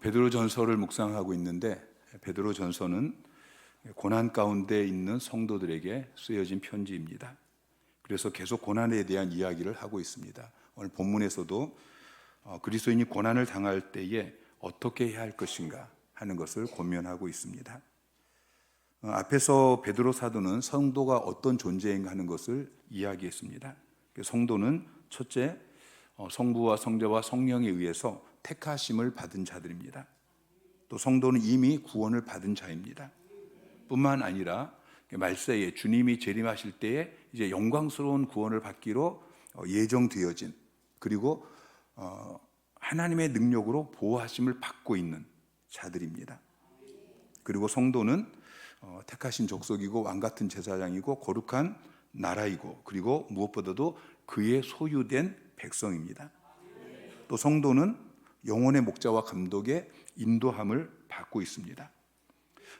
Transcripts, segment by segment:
베드로전서를 묵상하고 있는데, 베드로전서는 고난 가운데 있는 성도들에게 쓰여진 편지입니다. 그래서 계속 고난에 대한 이야기를 하고 있습니다. 오늘 본문에서도 그리스도인이 고난을 당할 때에 어떻게 해야 할 것인가 하는 것을 권면하고 있습니다. 앞에서 베드로 사도는 성도가 어떤 존재인가 하는 것을 이야기했습니다. 성도는 첫째, 성부와 성자와 성령에 의해서 택하심을 받은 자들입니다. 또 성도는 이미 구원을 받은 자입니다. 뿐만 아니라 말세에 주님이 재림하실 때에 이제 영광스러운 구원을 받기로 예정되어진, 그리고 하나님의 능력으로 보호하심을 받고 있는 자들입니다. 그리고 성도는 택하신 족속이고 왕같은 제사장이고 거룩한 나라이고, 그리고 무엇보다도 그의 소유된 백성입니다. 또 성도는 영혼의 목자와 감독의 인도함을 받고 있습니다.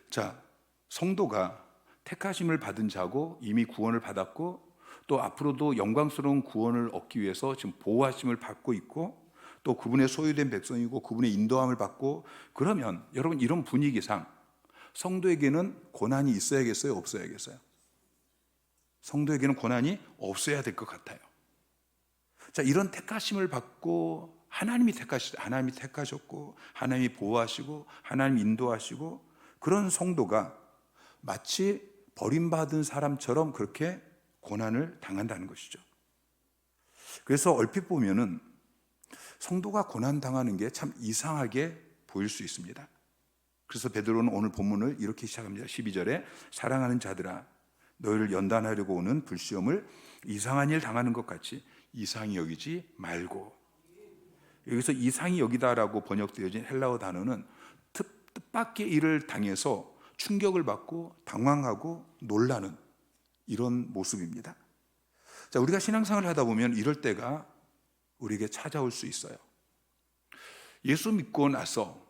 자, 성도가 택하심을 받은 자고 이미 구원을 받았고, 또 앞으로도 영광스러운 구원을 얻기 위해서 지금 보호하심을 받고 있고, 또 그분의 소유된 백성이고 그분의 인도함을 받고, 그러면 여러분, 이런 분위기상 성도에게는 고난이 있어야겠어요, 없어야겠어요? 성도에게는 고난이 없어야 될 것 같아요. 자, 이런 택하심을 받고 하나님이 택하셨고 하나님이 보호하시고 하나님이 인도하시고, 그런 성도가 마치 버림받은 사람처럼 그렇게 고난을 당한다는 것이죠. 그래서 얼핏 보면은 성도가 고난 당하는 게 참 이상하게 보일 수 있습니다. 그래서 베드로는 오늘 본문을 이렇게 시작합니다. 12절에 사랑하는 자들아, 너희를 연단하려고 오는 불시험을 이상한 일 당하는 것 같이 이상히 여기지 말고. 여기서 이상히 여기다라고 번역되어진 헬라어 단어는 뜻밖의 일을 당해서 충격을 받고 당황하고 놀라는 이런 모습입니다. 자, 우리가 신앙생활을 하다 보면 이럴 때가 우리에게 찾아올 수 있어요. 예수 믿고 나서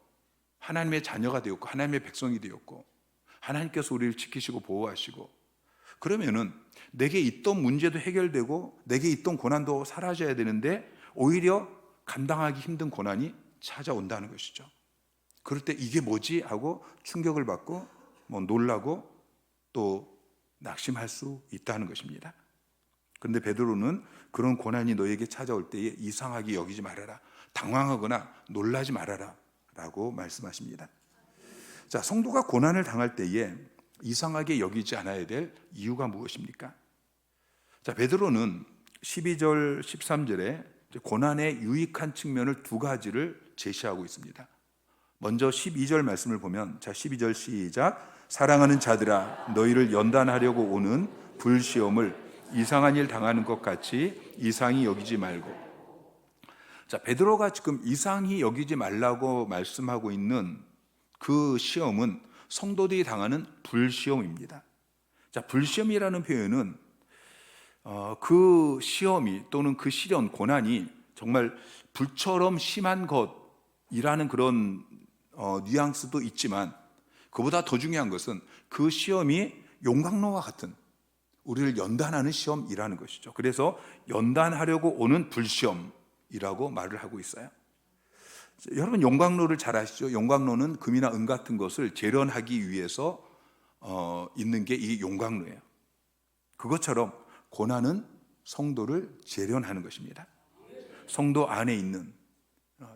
하나님의 자녀가 되었고 하나님의 백성이 되었고 하나님께서 우리를 지키시고 보호하시고, 그러면은 내게 있던 문제도 해결되고 내게 있던 고난도 사라져야 되는데 오히려 감당하기 힘든 고난이 찾아온다는 것이죠. 그럴 때 이게 뭐지 하고 충격을 받고 놀라고 또 낙심할 수 있다는 것입니다. 그런데 베드로는 그런 고난이 너에게 찾아올 때에 이상하게 여기지 말아라, 당황하거나 놀라지 말아라 라고 말씀하십니다. 자, 성도가 고난을 당할 때에 이상하게 여기지 않아야 될 이유가 무엇입니까? 자, 베드로는 12절 13절에 고난의 유익한 측면을 두 가지를 제시하고 있습니다. 먼저 12절 말씀을 보면, 자, 12절 시작. 사랑하는 자들아, 너희를 연단하려고 오는 불시험을 이상한 일 당하는 것 같이 이상히 여기지 말고. 자, 베드로가 지금 이상히 여기지 말라고 말씀하고 있는 그 시험은 성도들이 당하는 불시험입니다. 자, 불시험이라는 표현은 그 시험이 또는 그 시련, 고난이 정말 불처럼 심한 것이라는 그런 뉘앙스도 있지만, 그보다 더 중요한 것은 그 시험이 용광로와 같은 우리를 연단하는 시험이라는 것이죠. 그래서 연단하려고 오는 불시험이라고 말을 하고 있어요. 여러분, 용광로를 잘 아시죠? 용광로는 금이나 은 같은 것을 재련하기 위해서 있는 게 이 용광로예요. 그것처럼 고난은 성도를 재련하는 것입니다. 성도 안에 있는,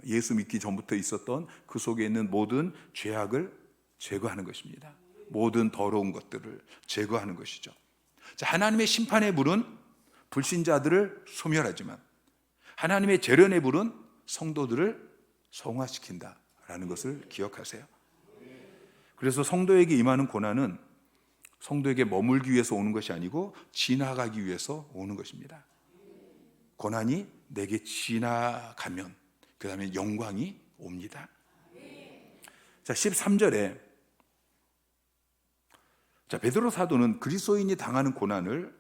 예수 믿기 전부터 있었던 그 속에 있는 모든 죄악을 제거하는 것입니다. 모든 더러운 것들을 제거하는 것이죠. 자, 하나님의 심판의 불은 불신자들을 소멸하지만 하나님의 재련의 불은 성도들을 성화시킨다라는 것을 기억하세요. 그래서 성도에게 임하는 고난은 성도에게 머물기 위해서 오는 것이 아니고 지나가기 위해서 오는 것입니다. 고난이 내게 지나가면 그 다음에 영광이 옵니다. 자, 13절에 자, 베드로 사도는 그리스도인이 당하는 고난을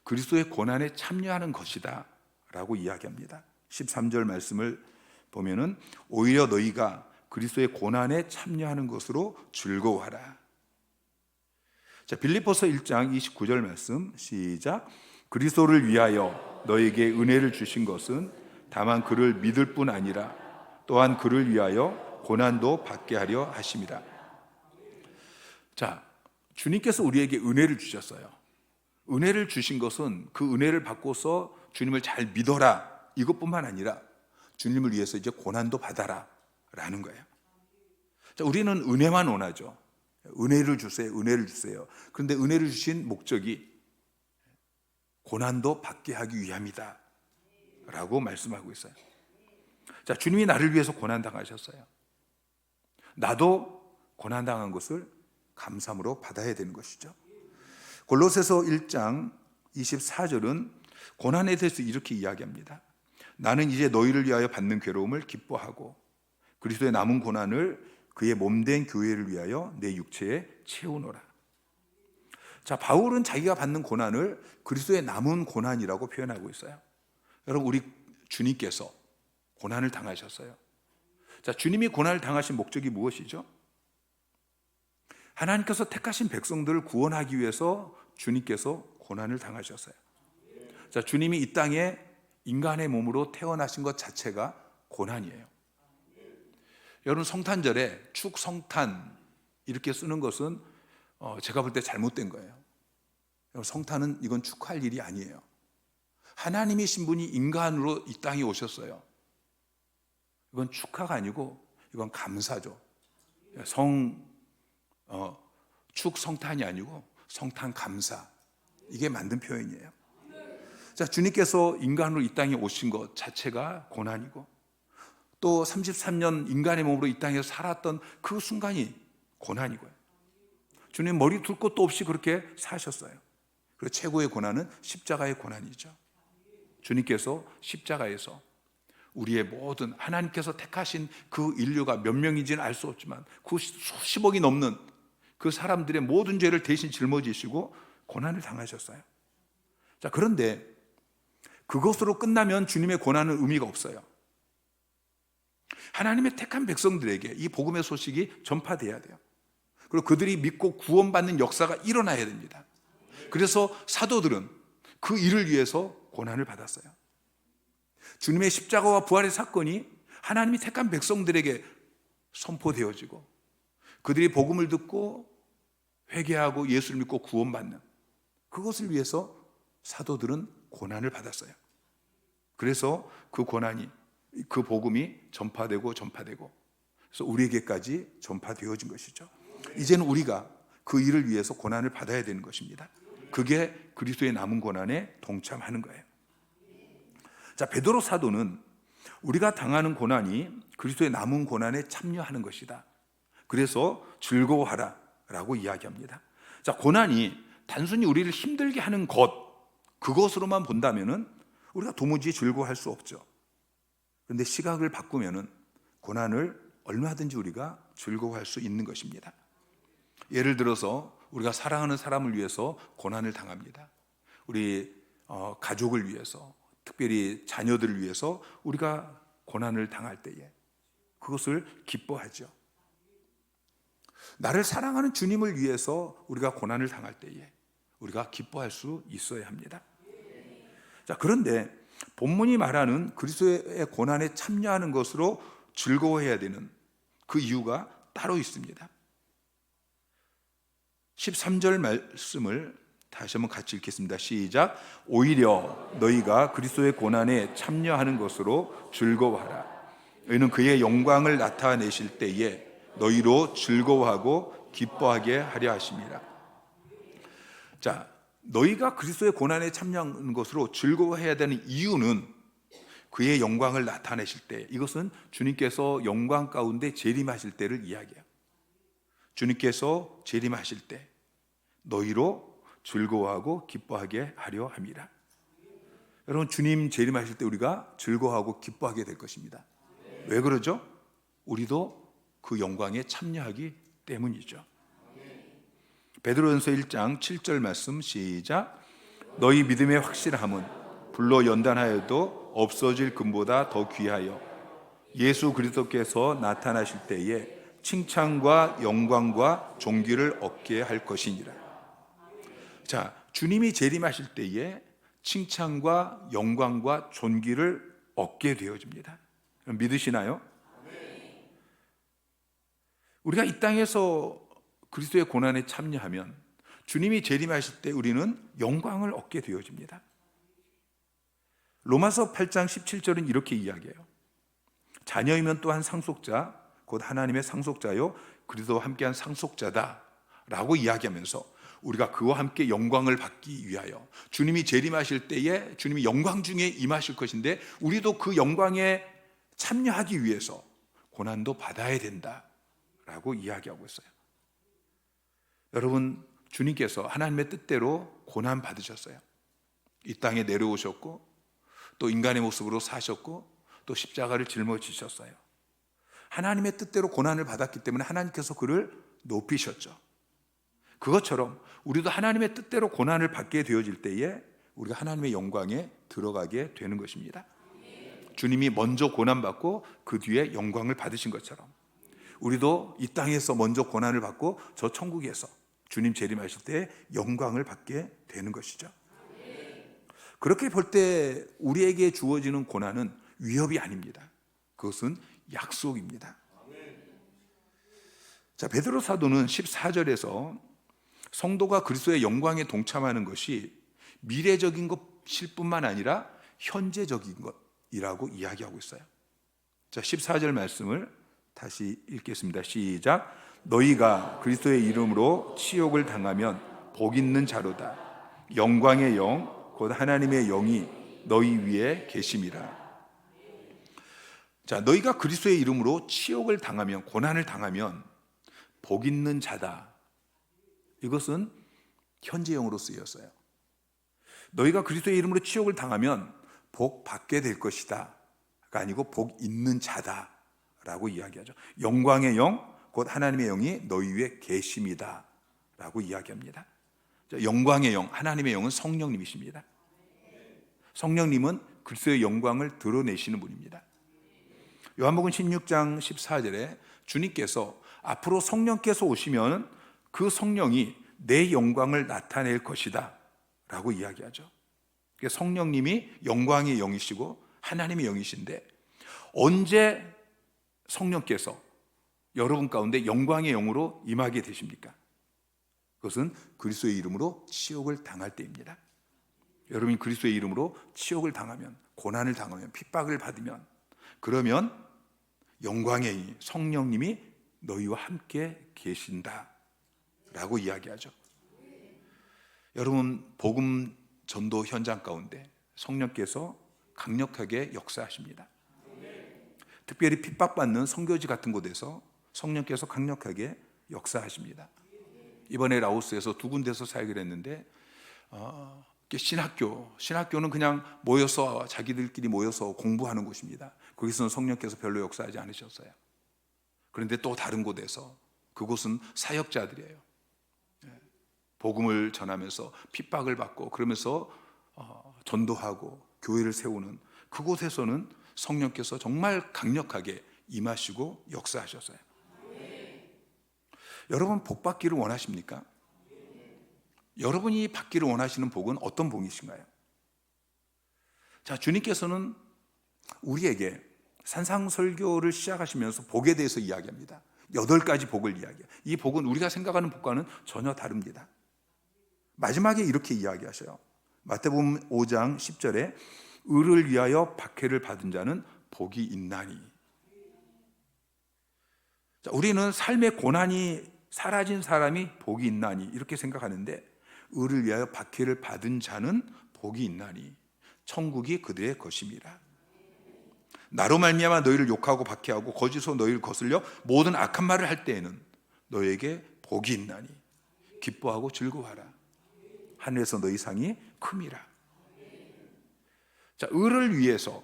그리스도의 고난에 참여하는 것이다 라고 이야기합니다. 13절 말씀을 보면은 오히려 너희가 그리스도의 고난에 참여하는 것으로 즐거워하라. 자, 빌립보서 1장 29절 말씀 시작. 그리스도를 위하여 너에게 은혜를 주신 것은 다만 그를 믿을 뿐 아니라 또한 그를 위하여 고난도 받게 하려 하심이라. 자, 주님께서 우리에게 은혜를 주셨어요. 은혜를 주신 것은 그 은혜를 받고서 주님을 잘 믿어라 이것뿐만 아니라 주님을 위해서 이제 고난도 받아라 라는 거예요. 자, 우리는 은혜만 원하죠. 은혜를 주세요, 은혜를 주세요. 그런데 은혜를 주신 목적이 고난도 받게 하기 위함이다 라고 말씀하고 있어요. 자, 주님이 나를 위해서 고난 당하셨어요. 나도 고난 당한 것을 감사함으로 받아야 되는 것이죠. 골로새서 1장 24절은 고난에 대해서 이렇게 이야기합니다. 나는 이제 너희를 위하여 받는 괴로움을 기뻐하고 그리스도의 남은 고난을 그의 몸된 교회를 위하여 내 육체에 채우노라. 자, 바울은 자기가 받는 고난을 그리스도의 남은 고난이라고 표현하고 있어요. 여러분, 우리 주님께서 고난을 당하셨어요. 자, 주님이 고난을 당하신 목적이 무엇이죠? 하나님께서 택하신 백성들을 구원하기 위해서 주님께서 고난을 당하셨어요. 자, 주님이 이 땅에 인간의 몸으로 태어나신 것 자체가 고난이에요. 여러분, 성탄절에 축성탄 이렇게 쓰는 것은 제가 볼 때 잘못된 거예요. 성탄은 이건 축하할 일이 아니에요. 하나님이신 분이 인간으로 이 땅에 오셨어요. 이건 축하가 아니고 이건 감사죠. 축성탄이 아니고 성탄 감사, 이게 맞는 표현이에요. 자, 주님께서 인간으로 이 땅에 오신 것 자체가 고난이고 또 33년 인간의 몸으로 이 땅에서 살았던 그 순간이 고난이고요. 주님 머리 둘 곳도 없이 그렇게 사셨어요. 그리고 최고의 고난은 십자가의 고난이죠. 주님께서 십자가에서 우리의 모든 하나님께서 택하신 그 인류가 몇 명인지는 알 수 없지만 그 수십억이 넘는 그 사람들의 모든 죄를 대신 짊어지시고 고난을 당하셨어요. 자, 그런데 그것으로 끝나면 주님의 고난은 의미가 없어요. 하나님의 택한 백성들에게 이 복음의 소식이 전파돼야 돼요. 그리고 그들이 믿고 구원받는 역사가 일어나야 됩니다. 그래서 사도들은 그 일을 위해서 고난을 받았어요. 주님의 십자가와 부활의 사건이 하나님이 택한 백성들에게 선포되어지고 그들이 복음을 듣고 회개하고 예수를 믿고 구원받는 그것을 위해서 사도들은 고난을 받았어요. 그래서 그 고난이, 그 복음이 전파되고 그래서 우리에게까지 전파되어진 것이죠. 이제는 우리가 그 일을 위해서 고난을 받아야 되는 것입니다. 그게 그리스도의 남은 고난에 동참하는 거예요. 자, 베드로 사도는 우리가 당하는 고난이 그리스도의 남은 고난에 참여하는 것이다. 그래서 즐거워하라 라고 이야기합니다. 자, 고난이 단순히 우리를 힘들게 하는 그것으로만 본다면은 우리가 도무지 즐거워할 수 없죠. 그런데 시각을 바꾸면은 고난을 얼마든지 우리가 즐거워할 수 있는 것입니다. 예를 들어서 우리가 사랑하는 사람을 위해서 고난을 당합니다. 우리 가족을 위해서, 특별히 자녀들을 위해서 우리가 고난을 당할 때에 그것을 기뻐하죠. 나를 사랑하는 주님을 위해서 우리가 고난을 당할 때에 우리가 기뻐할 수 있어야 합니다. 자, 그런데 본문이 말하는 그리스도의 고난에 참여하는 것으로 즐거워해야 되는 그 이유가 따로 있습니다. 13절 말씀을 다시 한번 같이 읽겠습니다. 시작. 오히려 너희가 그리스도의 고난에 참여하는 것으로 즐거워하라. 너희는 그의 영광을 나타내실 때에 너희로 즐거워하고 기뻐하게 하려 하심이라. 자, 너희가 그리스도의 고난에 참여하는 것으로 즐거워해야 되는 이유는 그의 영광을 나타내실 때, 이것은 주님께서 영광 가운데 재림하실 때를 이야기해요. 주님께서 재림하실 때 너희로 즐거워하고 기뻐하게 하려 함이라. 여러분, 주님 재림하실 때 우리가 즐거워하고 기뻐하게 될 것입니다. 왜 그러죠? 우리도 그 영광에 참여하기 때문이죠. 베드로전서 1장 7절 말씀 시작. 너희 믿음의 확실함은 불로 연단하여도 없어질 금보다 더 귀하여 예수 그리스도께서 나타나실 때에 칭찬과 영광과 존귀를 얻게 할 것이니라. 자, 주님이 재림하실 때에 칭찬과 영광과 존귀를 얻게 되어집니다. 믿으시나요? 우리가 이 땅에서 그리스도의 고난에 참여하면 주님이 재림하실 때 우리는 영광을 얻게 되어집니다. 로마서 8장 17절은 이렇게 이야기해요. 자녀이면 또한 상속자, 곧 하나님의 상속자요 그리스도와 함께한 상속자다 라고 이야기하면서 우리가 그와 함께 영광을 받기 위하여 주님이 재림하실 때에 주님이 영광 중에 임하실 것인데 우리도 그 영광에 참여하기 위해서 고난도 받아야 된다라고 이야기하고 있어요. 여러분, 주님께서 하나님의 뜻대로 고난 받으셨어요. 이 땅에 내려오셨고 또 인간의 모습으로 사셨고 또 십자가를 짊어지셨어요. 하나님의 뜻대로 고난을 받았기 때문에 하나님께서 그를 높이셨죠. 그것처럼 우리도 하나님의 뜻대로 고난을 받게 되어질 때에 우리가 하나님의 영광에 들어가게 되는 것입니다. 주님이 먼저 고난받고 그 뒤에 영광을 받으신 것처럼 우리도 이 땅에서 먼저 고난을 받고 저 천국에서 주님 재림하실 때 영광을 받게 되는 것이죠. 그렇게 볼 때 우리에게 주어지는 고난은 위협이 아닙니다. 그것은 약속입니다. 자, 베드로 사도는 14절에서 성도가 그리스도의 영광에 동참하는 것이 미래적인 것일 뿐만 아니라 현재적인 것이라고 이야기하고 있어요. 자, 14절 말씀을 다시 읽겠습니다. 시작. 너희가 그리스도의 이름으로 치욕을 당하면 복 있는 자로다. 영광의 영, 곧 하나님의 영이 너희 위에 계심이라. 자, 너희가 그리스도의 이름으로 치욕을 당하면, 고난을 당하면 복 있는 자다. 이것은 현재형으로 쓰였어요. 너희가 그리스도의 이름으로 치욕을 당하면 복 받게 될 것이다 가 아니고 복 있는 자다 라고 이야기하죠. 영광의 영, 곧 하나님의 영이 너희 위에 계심이다 라고 이야기합니다. 자, 영광의 영, 하나님의 영은 성령님이십니다. 성령님은 그리스도의 영광을 드러내시는 분입니다. 요한복음 16장 14절에 주님께서 앞으로 성령께서 오시면 그 성령이 내 영광을 나타낼 것이다 라고 이야기하죠. 성령님이 영광의 영이시고 하나님의 영이신데 언제 성령께서 여러분 가운데 영광의 영으로 임하게 되십니까? 그것은 그리스도의 이름으로 치욕을 당할 때입니다. 여러분이 그리스도의 이름으로 치욕을 당하면, 고난을 당하면, 핍박을 받으면, 그러면 영광의 성령님이 너희와 함께 계신다 라고 이야기하죠. 여러분, 복음 전도 현장 가운데 성령께서 강력하게 역사하십니다. 특별히 핍박받는 선교지 같은 곳에서 성령께서 강력하게 역사하십니다. 이번에 라오스에서 두 군데서 사역을 했는데 신학교는 그냥 모여서 자기들끼리 모여서 공부하는 곳입니다. 거기서는 성령께서 별로 역사하지 않으셨어요. 그런데 또 다른 곳에서, 그곳은 사역자들이에요. 복음을 전하면서 핍박을 받고 그러면서 전도하고 교회를 세우는 그곳에서는 성령께서 정말 강력하게 임하시고 역사하셨어요. 여러분, 복 받기를 원하십니까? 여러분이 받기를 원하시는 복은 어떤 복이신가요? 자, 주님께서는 우리에게 산상설교를 시작하시면서 복에 대해서 이야기합니다. 8가지 복을 이야기해요. 이 복은 우리가 생각하는 복과는 전혀 다릅니다. 마지막에 이렇게 이야기하셔요. 마태복음 5장 10절에 의를 위하여 박해를 받은 자는 복이 있나니. 자, 우리는 삶의 고난이 사라진 사람이 복이 있나니 이렇게 생각하는데, 의를 위하여 박해를 받은 자는 복이 있나니 천국이 그들의 것임이라. 나로 말미암아 너희를 욕하고 박해하고 거짓으로 너희를 거슬려 모든 악한 말을 할 때에는 너희에게 복이 있나니 기뻐하고 즐거워하라. 하늘에서 너희 상이 큼이라. 자, 의를 위해서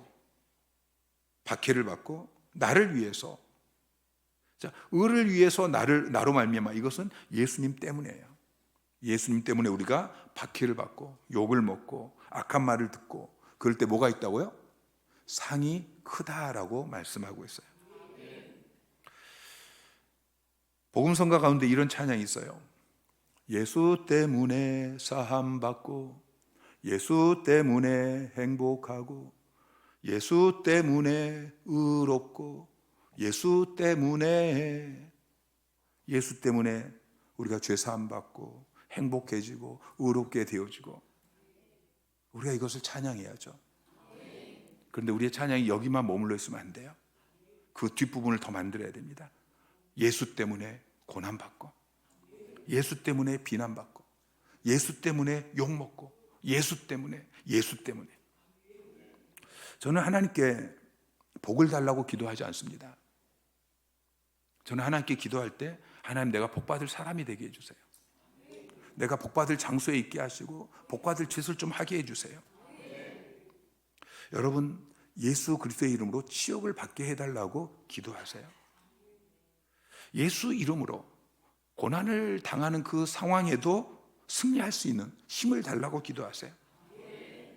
박해를 받고 나를 위해서, 자, 의를 위해서 나로 말미암아, 이것은 예수님 때문이에요. 예수님 때문에 우리가 박해를 받고 욕을 먹고 악한 말을 듣고 그럴 때 뭐가 있다고요? 상이 크다라고 말씀하고 있어요. 복음성가 가운데 이런 찬양이 있어요. 예수 때문에 사함받고 예수 때문에 행복하고 예수 때문에 의롭고 예수 때문에 예수 때문에 우리가 죄 사함 받고 행복해지고 의롭게 되어지고, 우리가 이것을 찬양해야죠. 그런데 우리의 찬양이 여기만 머물러 있으면 안 돼요. 그 뒷부분을 더 만들어야 됩니다. 예수 때문에 고난받고, 예수 때문에 비난받고, 예수 때문에 욕먹고, 예수 때문에. 저는 하나님께 복을 달라고 기도하지 않습니다. 저는 하나님께 기도할 때, 하나님, 내가 복받을 사람이 되게 해주세요. 내가 복받을 장소에 있게 하시고 복받을 짓을 좀 하게 해주세요. 여러분, 예수 그리스도의 이름으로 치욕을 받게 해달라고 기도하세요. 예수 이름으로 고난을 당하는 그 상황에도 승리할 수 있는 힘을 달라고 기도하세요.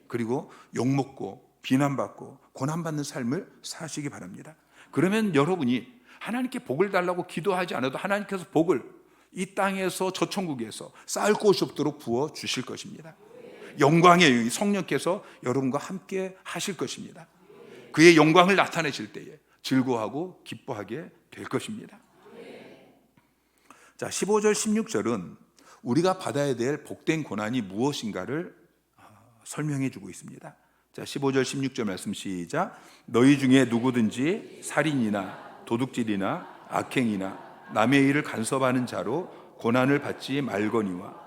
그리고 욕먹고 비난받고 고난받는 삶을 사시기 바랍니다. 그러면 여러분이 하나님께 복을 달라고 기도하지 않아도 하나님께서 복을 이 땅에서 저 천국에서 쌓을 곳이 없도록 부어 주실 것입니다. 영광의 성령께서 여러분과 함께 하실 것입니다. 그의 영광을 나타내실 때에 즐거워하고 기뻐하게 될 것입니다. 자, 15절 16절은 우리가 받아야 될 복된 고난이 무엇인가를 설명해 주고 있습니다. 자, 15절 16절 말씀 시작. 너희 중에 누구든지 살인이나 도둑질이나 악행이나 남의 일을 간섭하는 자로 고난을 받지 말거니와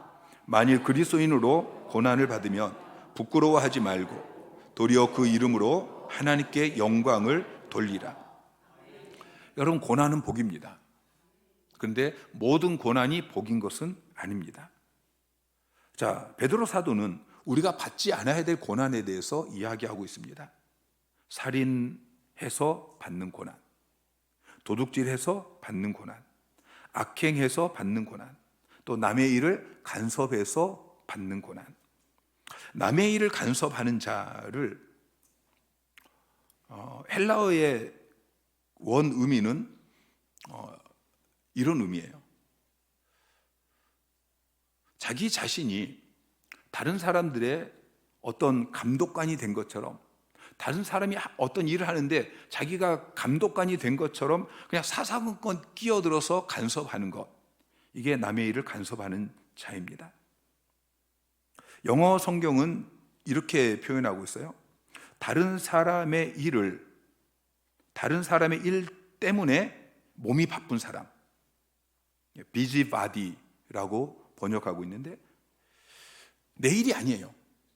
만일 그리스도인으로 고난을 받으면 부끄러워하지 말고 도리어 그 이름으로 하나님께 영광을 돌리라. 여러분, 고난은 복입니다. 그런데 모든 고난이 복인 것은 아닙니다. 자, 베드로 사도는 우리가 받지 않아야 될 고난에 대해서 이야기하고 있습니다. 살인해서 받는 고난, 도둑질해서 받는 고난, 악행해서 받는 고난, 또 남의 일을 간섭해서 받는 고난. 남의 일을 간섭하는 자를 헬라어의 원 의미는 이런 의미예요. 자기 자신이 다른 사람들의 어떤 감독관이 된 것처럼, 다른 사람이 어떤 일을 하는데 자기가 감독관이 된 것처럼 그냥 사사건건 끼어들어서 간섭하는 것, 이게 남의 일을 간섭하는 자입니다. 영어 성경은 이렇게 표현하고 있어요. 다른 사람의 일 때문에 몸이 바쁜 사람, 비지바디라고 번역하고 있는데, 내 일이 아니에요.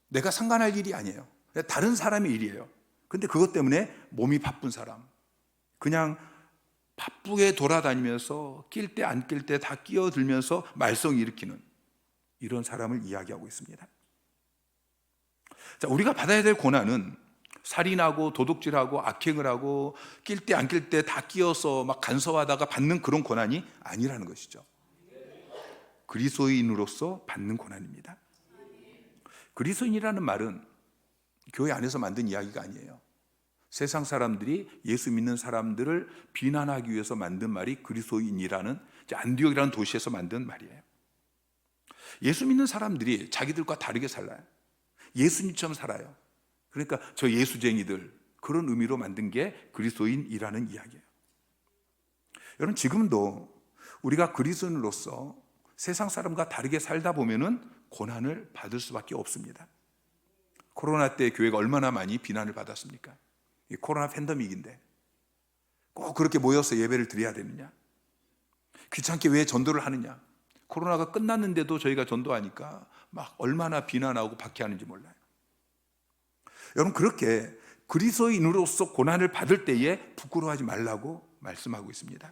내가 상관할 일이 아니에요. 다른 사람의 일이에요. 근데 그것 때문에 몸이 바쁜 사람, 그냥 바쁘게 돌아다니면서 낄 때 안 낄 때 다 끼어들면서 말썽 일으키는 이런 사람을 이야기하고 있습니다. 자, 우리가 받아야 될 고난은 살인하고 도둑질하고 악행을 하고 낄 때 안 낄 때 다 끼어서 막 간섭하다가 받는 그런 고난이 아니라는 것이죠. 그리스도인으로서 받는 고난입니다. 그리스도인이라는 말은 교회 안에서 만든 이야기가 아니에요. 세상 사람들이 예수 믿는 사람들을 비난하기 위해서 만든 말이 그리스도인이라는, 안디옥이라는 도시에서 만든 말이에요. 예수 믿는 사람들이 자기들과 다르게 살아요. 예수님처럼 살아요. 그러니까 저 예수쟁이들, 그런 의미로 만든 게 그리스도인이라는 이야기예요. 여러분, 지금도 우리가 그리스도인으로서 세상 사람과 다르게 살다 보면은 고난을 받을 수밖에 없습니다. 코로나 때 교회가 얼마나 많이 비난을 받았습니까? 이 코로나 팬데믹인데 꼭 그렇게 모여서 예배를 드려야 되느냐? 귀찮게 왜 전도를 하느냐? 코로나가 끝났는데도 저희가 전도하니까 막 얼마나 비난하고 박해하는지 몰라요. 여러분, 그렇게 그리스도인으로서 고난을 받을 때에 부끄러워하지 말라고 말씀하고 있습니다.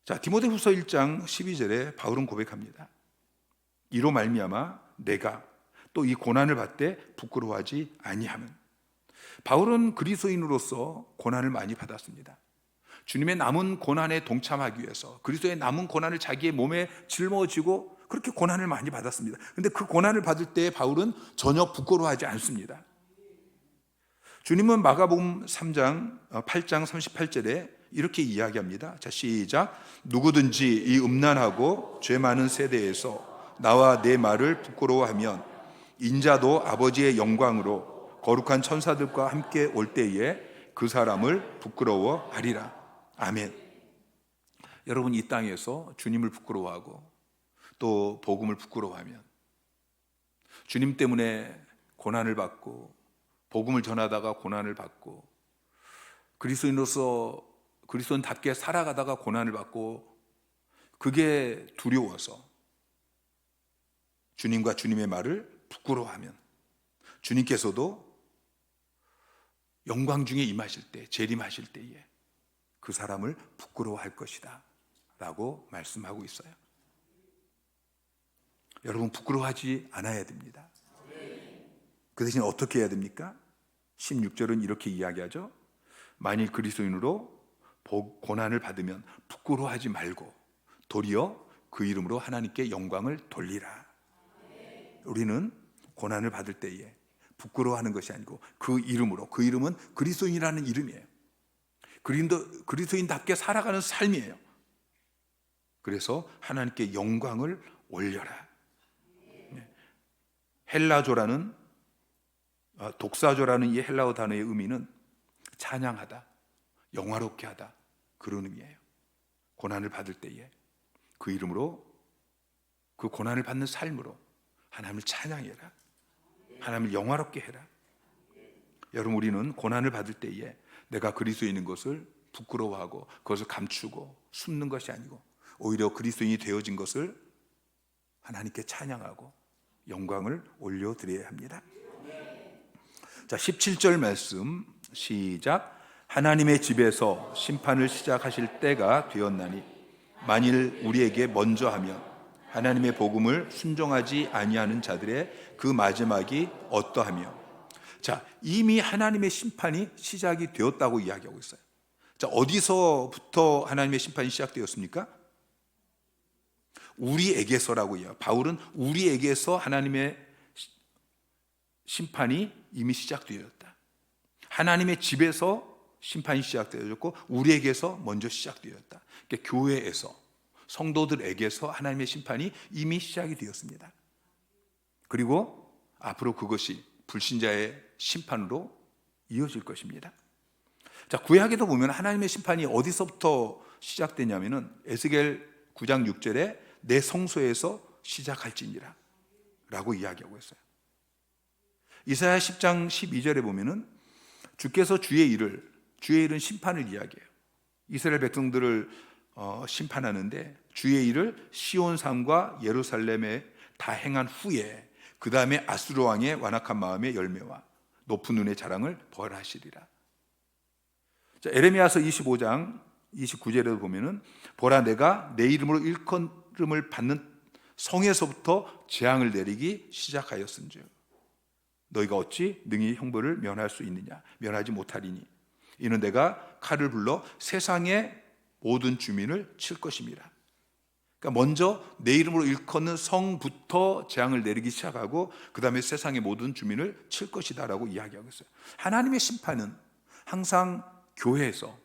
자, 디모데후서 1장 12절에 바울은 고백합니다. 이로 말미암아 내가 또 이 고난을 받되 부끄러워하지 아니함은. 바울은 그리스도인으로서 고난을 많이 받았습니다. 주님의 남은 고난에 동참하기 위해서 그리스도의 남은 고난을 자기의 몸에 짊어지고 그렇게 고난을 많이 받았습니다. 그런데 그 고난을 받을 때 바울은 전혀 부끄러워하지 않습니다. 주님은 마가복음 8장 38절에 이렇게 이야기합니다. 자, 시작. 누구든지 이 음란하고 죄 많은 세대에서 나와 내 말을 부끄러워하면 인자도 아버지의 영광으로 거룩한 천사들과 함께 올 때에 그 사람을 부끄러워하리라. 아멘. 여러분, 이 땅에서 주님을 부끄러워하고 또 복음을 부끄러워하면, 주님 때문에 고난을 받고 복음을 전하다가 고난을 받고 그리스도인답게 살아가다가 고난을 받고, 그게 두려워서 주님과 주님의 말을 부끄러워하면 주님께서도 영광 중에 임하실 때, 재림하실 때에 그 사람을 부끄러워할 것이다 라고 말씀하고 있어요. 여러분, 부끄러워하지 않아야 됩니다. 그 대신 어떻게 해야 됩니까? 16절은 이렇게 이야기하죠. 만일 그리스도인으로 고난을 받으면 부끄러워하지 말고 도리어 그 이름으로 하나님께 영광을 돌리라. 우리는 고난을 받을 때에 부끄러워하는 것이 아니고 그 이름으로, 그 이름은 그리스도인이라는 이름이에요. 그리스도인답게 살아가는 삶이에요. 그래서 하나님께 영광을 올려라. 헬라조라는, 독사조라는 이 헬라어 단어의 의미는 찬양하다, 영화롭게 하다, 그런 의미예요. 고난을 받을 때에 그 이름으로, 그 고난을 받는 삶으로 하나님을 찬양해라, 하나님을 영화롭게 해라. 여러분, 우리는 고난을 받을 때에 내가 그리스도인인 것을 부끄러워하고 그것을 감추고 숨는 것이 아니고 오히려 그리스도인이 되어진 것을 하나님께 찬양하고 영광을 올려드려야 합니다. 자, 17절 말씀 시작. 하나님의 집에서 심판을 시작하실 때가 되었나니 만일 우리에게 먼저 하면 하나님의 복음을 순종하지 아니하는 자들의 그 마지막이 어떠하며. 자, 이미 하나님의 심판이 시작이 되었다고 이야기하고 있어요. 자, 어디서부터 하나님의 심판이 시작되었습니까? 우리에게서라고 해요. 바울은 우리에게서 하나님의 심판이 이미 시작되었다. 하나님의 집에서 심판이 시작되었고 우리에게서 먼저 시작되었다. 그러니까 교회에서, 성도들에게서 하나님의 심판이 이미 시작이 되었습니다. 그리고 앞으로 그것이 불신자의 심판으로 이어질 것입니다. 자, 구약에도 보면 하나님의 심판이 어디서부터 시작되냐면은 에스겔 9장 6절에 내 성소에서 시작할지니라 라고 이야기하고 있어요. 이사야 10장 12절에 보면은 주께서 주의 일은 심판을 이야기해요. 이스라엘 백성들을 심판하는데 주의 일을 시온 산과 예루살렘에 다 행한 후에 그 다음에 아수르 왕의 완악한 마음의 열매와 높은 눈의 자랑을 벌하시리라. 자, 에레미야서 25장 29절에도 보면은 보라, 내가 내 이름으로 일컬음을 받는 성에서부터 재앙을 내리기 시작하였은즉 너희가 어찌 능히 형벌을 면할 수 있느냐? 면하지 못하리니 이는 내가 칼을 불러 세상의 모든 주민을 칠 것입니다. 그러니까 먼저 내 이름으로 일컫는 성부터 재앙을 내리기 시작하고 그 다음에 세상의 모든 주민을 칠 것이다 라고 이야기하고 있어요. 하나님의 심판은 항상 교회에서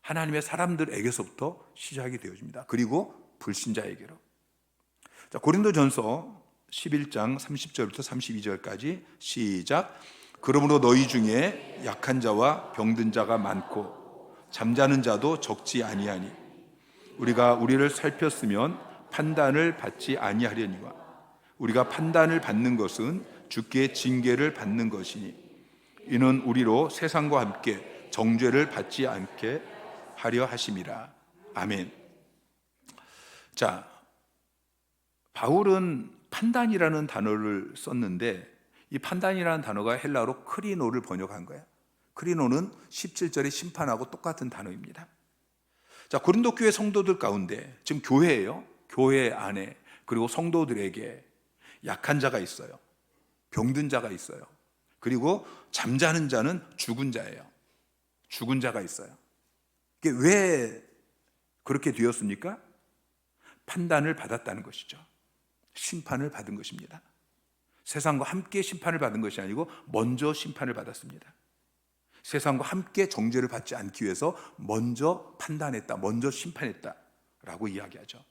하나님의 사람들에게서부터 시작이 되어집니다. 그리고 불신자에게로. 자, 고린도전서 11장 30절부터 32절까지 시작. 그러므로 너희 중에 약한 자와 병든 자가 많고 잠자는 자도 적지 아니하니 우리가 우리를 살폈으면 판단을 받지 아니하려니와 우리가 판단을 받는 것은 주께 징계를 받는 것이니 이는 우리로 세상과 함께 정죄를 받지 않게 하려 하심이라. 아멘. 자, 바울은 판단이라는 단어를 썼는데 이 판단이라는 단어가 헬라어로 크리노를 번역한 거예요. 크리노는 17절의 심판하고 똑같은 단어입니다. 자, 고린도 교회 성도들 가운데 지금 교회예요. 교회 안에 그리고 성도들에게 약한 자가 있어요. 병든 자가 있어요. 그리고 잠자는 자는 죽은 자예요. 죽은 자가 있어요. 이게 왜 그렇게 되었습니까? 판단을 받았다는 것이죠. 심판을 받은 것입니다. 세상과 함께 심판을 받은 것이 아니고 먼저 심판을 받았습니다. 세상과 함께 정죄를 받지 않기 위해서 먼저 판단했다, 먼저 심판했다 라고 이야기하죠.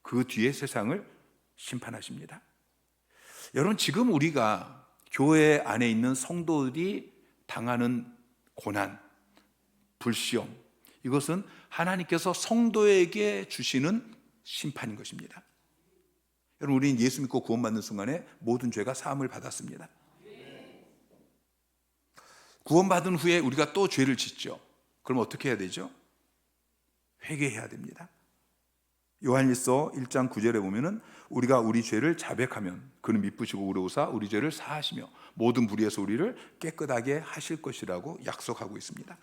그 뒤에 세상을 심판하십니다. 여러분, 지금 우리가 교회 안에 있는 성도들이 당하는 고난, 불시험, 이것은 하나님께서 성도에게 주시는 심판인 것입니다. 여러분, 우리는 예수 믿고 구원받는 순간에 모든 죄가 사함을 받았습니다. 구원받은 후에 우리가 또 죄를 짓죠. 그럼 어떻게 해야 되죠? 회개해야 됩니다. 요한일서 1장 9절에 보면은 우리가 우리 죄를 자백하면 그는 미쁘시고 의로우사 우리 죄를 사하시며 모든 불의에서 우리를 깨끗하게 하실 것이라고 약속하고 있습니다.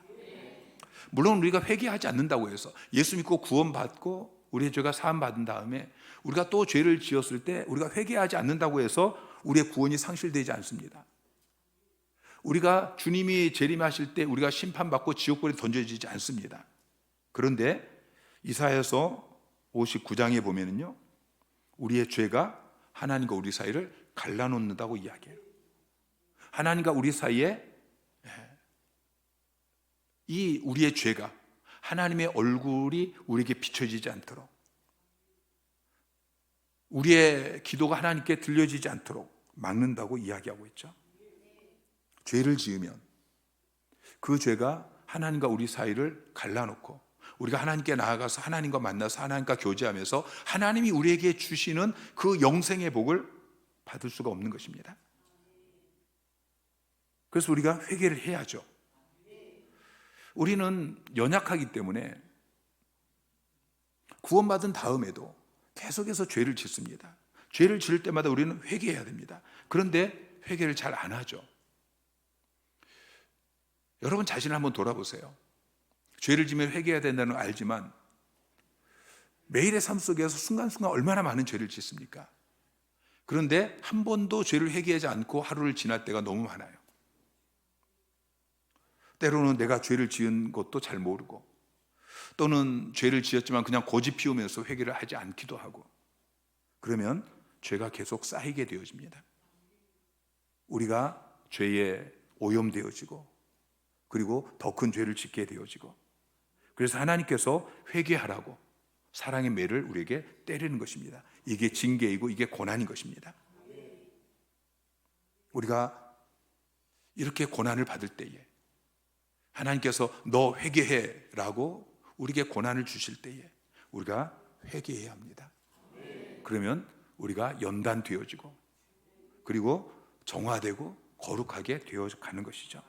물론 우리가 회개하지 않는다고 해서 예수 믿고 구원받고 우리의 죄가 사함 받은 다음에 우리가 또 죄를 지었을 때 우리가 회개하지 않는다고 해서 우리의 구원이 상실되지 않습니다. 우리가 주님이 재림하실 때 우리가 심판받고 지옥불에 던져지지 않습니다. 그런데 이사야서 59장에 보면은요, 우리의 죄가 하나님과 우리 사이를 갈라놓는다고 이야기해요. 하나님과 우리 사이에 이 우리의 죄가 하나님의 얼굴이 우리에게 비춰지지 않도록, 우리의 기도가 하나님께 들려지지 않도록 막는다고 이야기하고 있죠. 죄를 지으면 그 죄가 하나님과 우리 사이를 갈라놓고 우리가 하나님께 나아가서 하나님과 만나서 하나님과 교제하면서 하나님이 우리에게 주시는 그 영생의 복을 받을 수가 없는 것입니다. 그래서 우리가 회개를 해야죠. 우리는 연약하기 때문에 구원받은 다음에도 계속해서 죄를 짓습니다. 죄를 지을 때마다 우리는 회개해야 됩니다. 그런데 회개를 잘 안 하죠. 여러분 자신을 한번 돌아보세요. 죄를 지면 회개해야 된다는 걸 알지만 매일의 삶 속에서 순간순간 얼마나 많은 죄를 짓습니까? 그런데 한 번도 죄를 회개하지 않고 하루를 지날 때가 너무 많아요. 때로는 내가 죄를 지은 것도 잘 모르고, 또는 죄를 지었지만 그냥 고집 피우면서 회개를 하지 않기도 하고, 그러면 죄가 계속 쌓이게 되어집니다. 우리가 죄에 오염되어지고 그리고 더 큰 죄를 짓게 되어지고, 그래서 하나님께서 회개하라고 사랑의 매를 우리에게 때리는 것입니다. 이게 징계이고 이게 고난인 것입니다. 우리가 이렇게 고난을 받을 때에 하나님께서 너 회개해 라고 우리에게 고난을 주실 때에 우리가 회개해야 합니다. 그러면 우리가 연단되어지고 그리고 정화되고 거룩하게 되어가는 것이죠.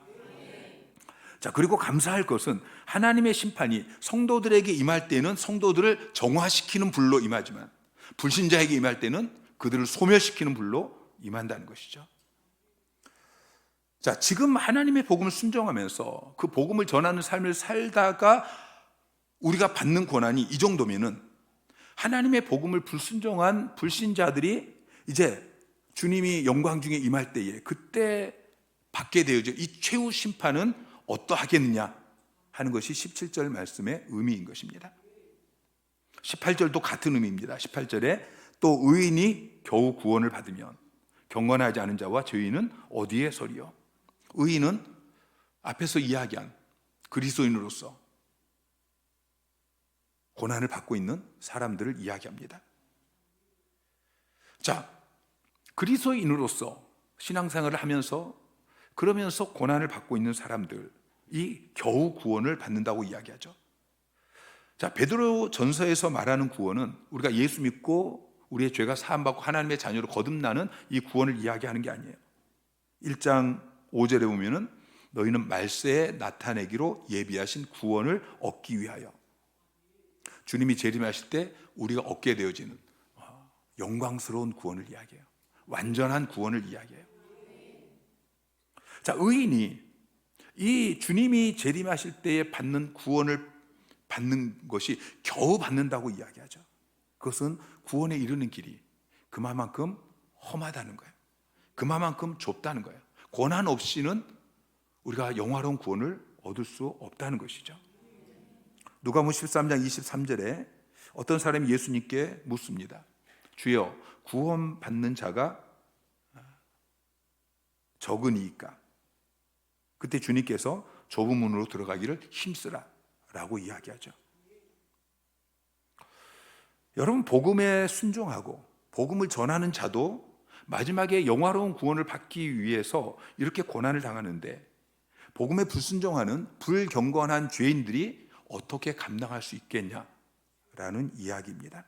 자, 그리고 감사할 것은 하나님의 심판이 성도들에게 임할 때는 성도들을 정화시키는 불로 임하지만 불신자에게 임할 때는 그들을 소멸시키는 불로 임한다는 것이죠. 자, 지금 하나님의 복음을 순종하면서 그 복음을 전하는 삶을 살다가 우리가 받는 고난이 이 정도면은 하나님의 복음을 불순종한 불신자들이 이제 주님이 영광 중에 임할 때에 그때 받게 되어져 이 최후 심판은 어떠하겠느냐 하는 것이 17절 말씀의 의미인 것입니다. 18절도 같은 의미입니다. 18절에 또 의인이 겨우 구원을 받으면 경건하지 않은 자와 죄인은 어디에 서리요? 의인은 앞에서 이야기한 그리스도인으로서 고난을 받고 있는 사람들을 이야기합니다. 자, 그리스도인으로서 신앙생활을 하면서 그러면서 고난을 받고 있는 사람들이 겨우 구원을 받는다고 이야기하죠. 자, 베드로 전서에서 말하는 구원은 우리가 예수 믿고 우리의 죄가 사함받고 하나님의 자녀로 거듭나는 이 구원을 이야기하는 게 아니에요. 1장 5절에 보면은 너희는 말세에 나타내기로 예비하신 구원을 얻기 위하여, 주님이 재림하실 때 우리가 얻게 되어지는 영광스러운 구원을 이야기해요. 완전한 구원을 이야기해요. 자, 의인이 이 주님이 재림하실 때에 받는 구원을 받는 것이 겨우 받는다고 이야기하죠. 그것은 구원에 이르는 길이 그만큼 험하다는 거예요. 그만큼 좁다는 거예요. 고난 없이는 우리가 영화로운 구원을 얻을 수 없다는 것이죠. 누가복음 13장 23절에 어떤 사람이 예수님께 묻습니다. 주여, 구원받는 자가 적으니까? 그때 주님께서 좁은 문으로 들어가기를 힘쓰라 라고 이야기하죠. 여러분, 복음에 순종하고 복음을 전하는 자도 마지막에 영화로운 구원을 받기 위해서 이렇게 고난을 당하는데, 복음에 불순종하는 불경건한 죄인들이 어떻게 감당할 수 있겠냐라는 이야기입니다.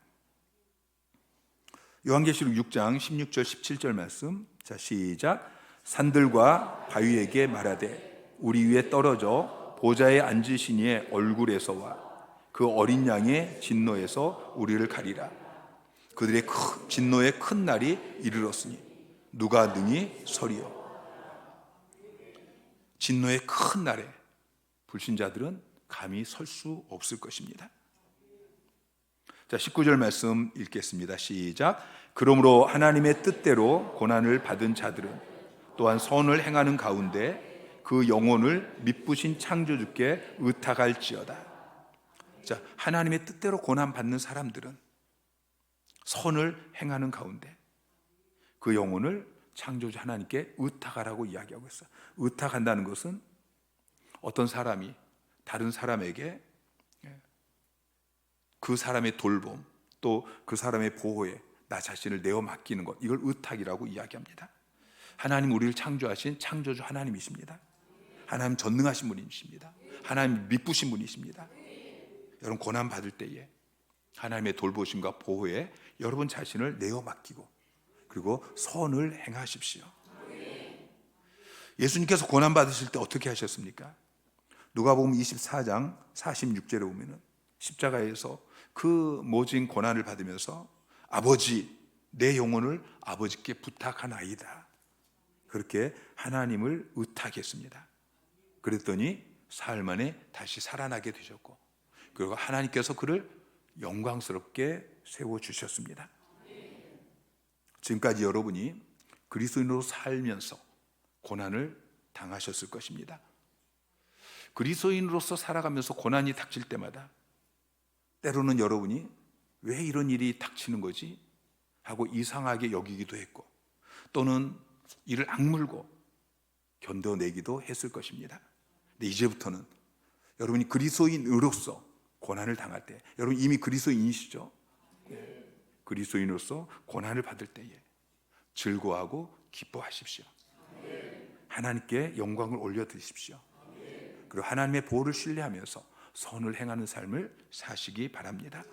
요한계시록 6장 16절 17절 말씀, 자 시작. 산들과 바위에게 말하되 우리 위에 떨어져 보좌에 앉으신 이의 얼굴에서와 그 어린 양의 진노에서 우리를 가리라. 그들의 진노의 큰 날이 이르렀으니 누가 능히 서리요. 진노의 큰 날에 불신자들은 감히 설 수 없을 것입니다. 자, 19절 말씀 읽겠습니다. 시작. 그러므로 하나님의 뜻대로 고난을 받은 자들은 또한 선을 행하는 가운데 그 영혼을 미쁘신 창조주께 의탁할지어다. 자, 하나님의 뜻대로 고난 받는 사람들은 선을 행하는 가운데 그 영혼을 창조주 하나님께 의탁하라고 이야기하고 있어요. 의탁한다는 것은 어떤 사람이 다른 사람에게 그 사람의 돌봄, 또 그 사람의 보호에 나 자신을 내어 맡기는 것, 이걸 의탁이라고 이야기합니다. 하나님 우리를 창조하신 창조주 하나님이십니다. 하나님 전능하신 분이십니다. 하나님 미쁘신 분이십니다. 여러분 고난 받을 때에 하나님의 돌보심과 보호에 여러분 자신을 내어 맡기고 그리고 선을 행하십시오. 예수님께서 고난 받으실 때 어떻게 하셨습니까? 누가복음 24장 46절에 보면은 십자가에서 그 모진 고난을 받으면서 아버지 내 영혼을 아버지께 부탁하나이다, 그렇게 하나님을 의탁했습니다. 그랬더니 사흘 만에 다시 살아나게 되셨고 그리고 하나님께서 그를 영광스럽게 세워주셨습니다. 지금까지 여러분이 그리스도인으로 살면서 고난을 당하셨을 것입니다. 그리스도인으로서 살아가면서 고난이 닥칠 때마다 때로는 여러분이 왜 이런 일이 닥치는 거지? 하고 이상하게 여기기도 했고 또는 이를 악물고 견뎌내기도 했을 것입니다. 근데 이제부터는 여러분이 그리스도인으로서 고난을 당할 때, 여러분 이미 그리스도인이시죠? 그리스도인으로서 고난을 받을 때에 즐거워하고 기뻐하십시오. 하나님께 영광을 올려드리십시오. 그리고 하나님의 보호를 신뢰하면서 선을 행하는 삶을 사시기 바랍니다.